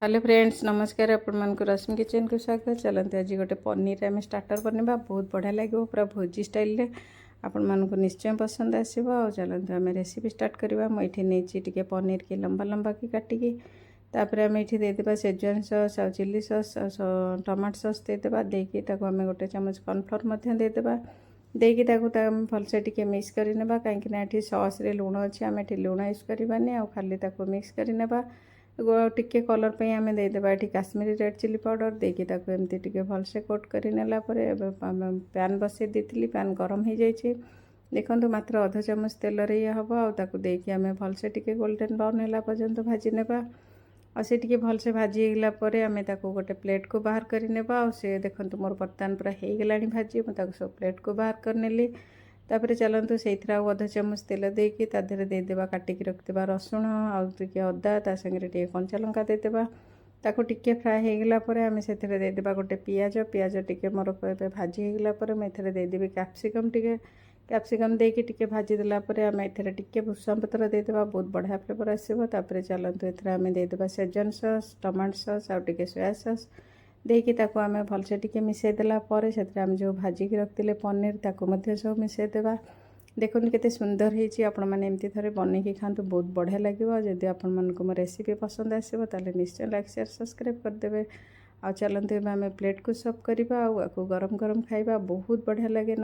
Hello friends नमस्कार आपण रश्मि kitchen को स्वागत। चलते आज गोटे पनीर आम स्टार्टर बनवा बहुत बढ़िया लगे पूरा भोजी स्टाइल रे आपण मानक निश्चय पसंद आसो। आ चलते आम रेसिपी स्टार्ट करवा। मुझे नहीं पनीर की लंबा लंबा की काटिकी तापर आम ये देदेबा सेजवान सॉस आ चिली सॉस टमाटो सॉस देदेबा देकी आम गोटे चमच कॉर्नफ्लोर देदेबा देकी भलसे टिके मिक्स करनेबा कहीं सॉस रे लुण अच्छे आम ये लुण यूज करवानी आ खाली मिक्स करनेबा टिके कलर पे आम देदेबा ये काश्मीरी रेड चिली पाउडर देकी एमती टिके भलसे कोट कर नेला परे पैन बसई दी पैन गरम हो जाइए देखो मात्र अध चामच तेल रे ये हम आके आम भलसे टिके गोल्डन ब्राउन है पर्यंत भाजी नेबा से टिके भलसे भाजीगला आम गोटे प्लेट को बाहर कर नेबा से देखो मोर बर्तमान पूरा हो गला भाजी मुझे सब प्लेट को बाहर कर नेली। तापर चलतु से अध चामच तेल देकी देदेबा काटिक रखिदेबा रसुण आगे अदा ता संगे टे कंचा लंका देदेबा ताको टिके फ्राए होगला आम से देदेबा गोटे पियाज पियाज टिके मोर भाजी होगला मुझे देदेवी कैप्सिकम टिके कैप्सिकम देकी टिके भाजी देला आम एथे टिके भूषण पत्र देदेबा बहुत बढ़िया फ्लेवर आसो। तापर चलतु एम देदेबा सेजवान सॉस टमाटो सॉस आ टिके सोया सॉस देकी आम भलसे टिके मिसई देला आम जो भाजिकी रखते पनीर ताको सब मिसई देबा। देखो केते सुंदर होती आपण मैंने एमती थे बनईकी खातु बहुत बढ़िया लगे। जदि आपण मो रेसिपी पसंद आसो ताले निश्चय लाइक शेयर सब्सक्राइब करदेवे। आ चलते आम प्लेट को सर्व करवा गरम गरम खाइबा बहुत बढ़िया लगे।